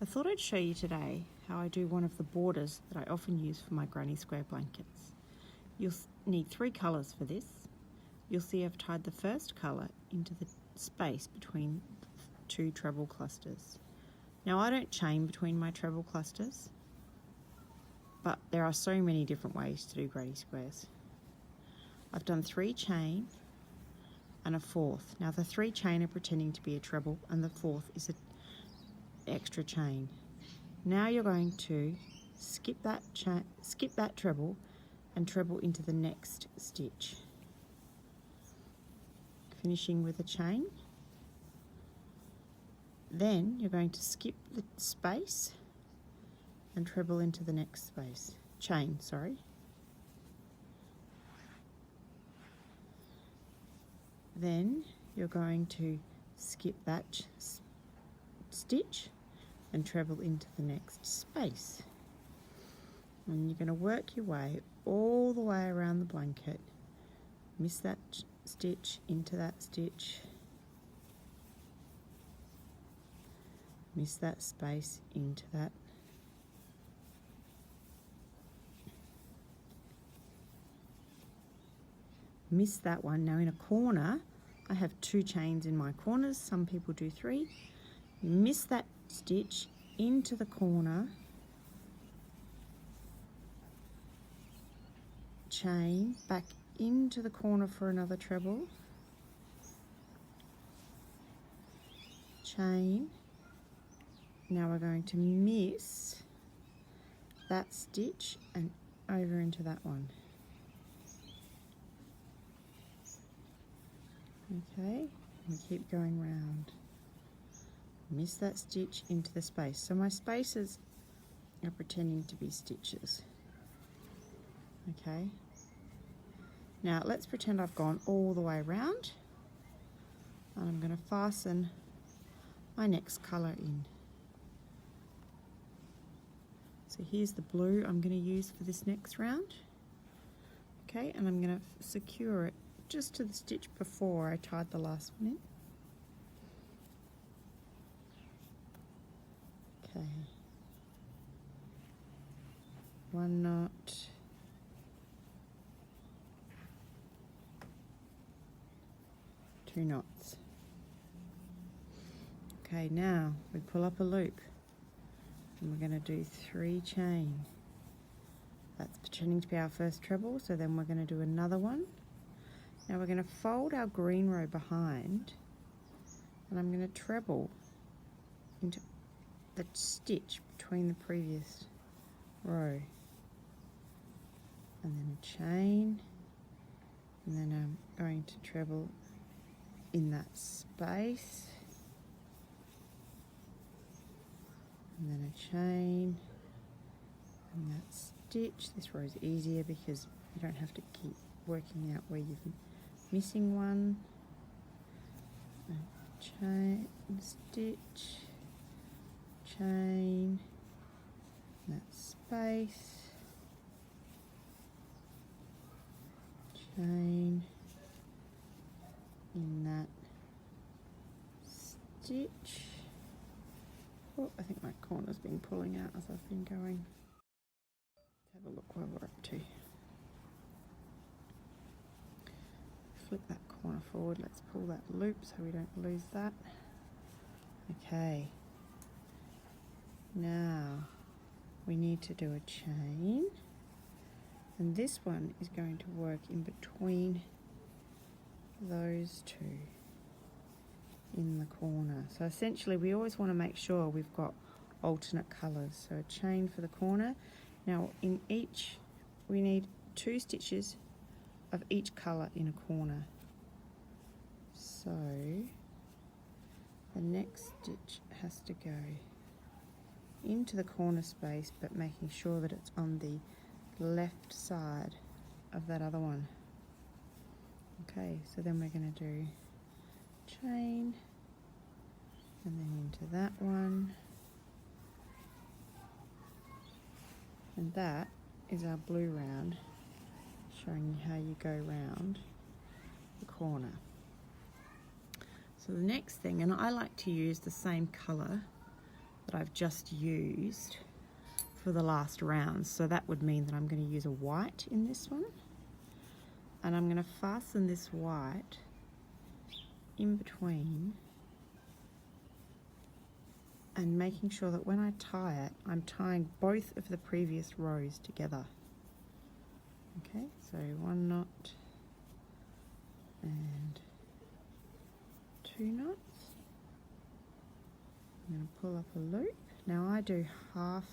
I thought I'd show you today how I do one of the borders that I often use for my granny square blankets. You'll need 3 colours for this. You'll see I've tied the first colour into the space between 2 treble clusters. Now I don't chain between my treble clusters, but there are so many different ways to do granny squares. I've done 3 chain and a 4th. Now the 3 chain are pretending to be a treble and the 4th is an extra chain. Now you're going to skip that treble and treble into the next stitch, finishing with a chain. Then you're going to skip the space and treble into the next chain. Then you're going to skip that stitch and treble into the next space. And you're going to work your way all the way around the blanket. Miss that stitch into that stitch. Miss that space into that. Miss that one. Now in a corner, I have 2 chains in my corners. Some people do 3. You miss that stitch into the corner, chain, back into the corner for another treble, chain. Now we're going to miss that stitch and over into that one. Okay, and keep going round. Miss that stitch into the space. So my spaces are pretending to be stitches. Okay. Now let's pretend I've gone all the way around and I'm going to fasten my next colour in. So here's the blue I'm going to use for this next round. Okay, and I'm going to secure it just to the stitch before I tied the last one in. Okay, 1 knot, 2 knots. Okay, now we pull up a loop and we're going to do 3 chain. That's pretending to be our first treble, so then we're going to do another one. Now we're going to fold our green row behind and I'm going to treble into the stitch between the previous row, and then a chain, and then I'm going to treble in that space, and then a chain, and that stitch. This row is easier because you don't have to keep working out where you're missing one. A chain, stitch, chain, that space, chain, in that stitch. Oh, I think my corner's been pulling out as I've been going. Let's have a look where we're up to. Flip that corner forward. Let's pull that loop so we don't lose that. Okay. Now we need to do a chain, and this one is going to work in between those 2 in the corner. So essentially we always want to make sure we've got alternate colours. So a chain for the corner. Now in each we need 2 stitches of each colour in a corner. So the next stitch has to go into the corner space, but making sure that it's on the left side of that other one. Okay, so then we're going to do chain and then into that one, and that is our blue round, showing you how you go round the corner. So the next thing, and I like to use the same colour that I've just used for the last round. So that would mean that I'm going to use a white in this one. And I'm going to fasten this white in between and making sure that when I tie it, I'm tying both of the previous rows together. Okay, so 1 knot and 2 knots. I'm going to pull up a loop. Now I do half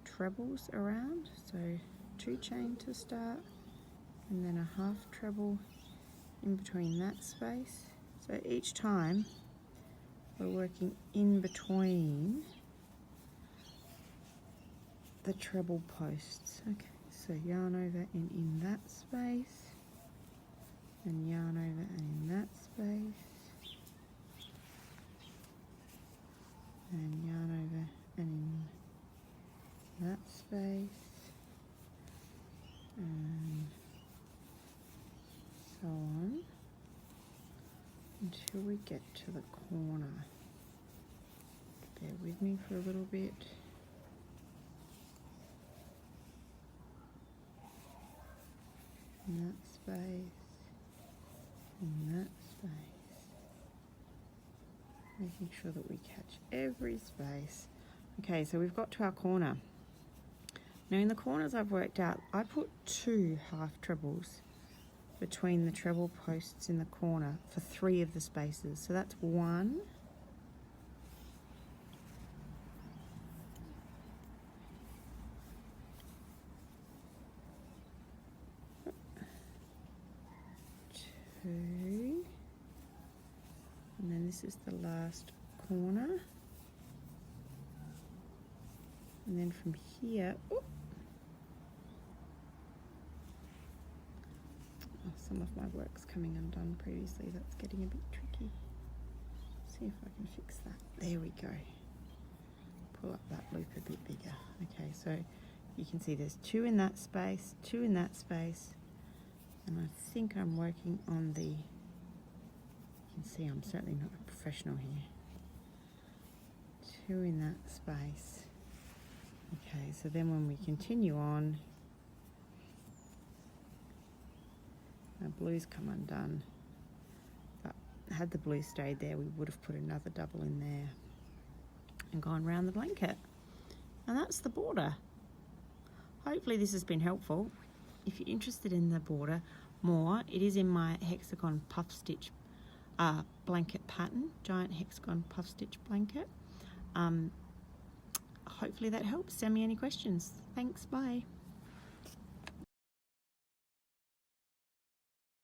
trebles around, so 2 chain to start and then a half treble in between that space. So each time we're working in between the treble posts. Okay, so yarn over and in that space, and yarn over and in that space, and yarn over and in that space, and so on until we get to the corner. Bear with me for a little bit. In that space, in that space. Making sure that we catch every space. Okay, so we've got to our corner. Now in the corners I've worked out, I put 2 half trebles between the treble posts in the corner for 3 of the spaces. So that's 1, 2, and then this is the last corner. And then from here, some of my work's coming undone previously. That's getting a bit tricky. See if I can fix that. There we go. Pull up that loop a bit bigger. Okay, so you can see there's 2 in that space, 2 in that space, and I think I'm working on the, you can see I'm certainly not a professional here. 2 in that space. Okay, so then when we continue on, our blues come undone. But had the blue stayed there, we would have put another double in there and gone round the blanket. And that's the border. Hopefully this has been helpful. If you're interested in the border more, it is in my hexagon puff stitch blanket pattern, giant hexagon puff stitch blanket. Hopefully that helps. Send me any questions. Thanks, bye.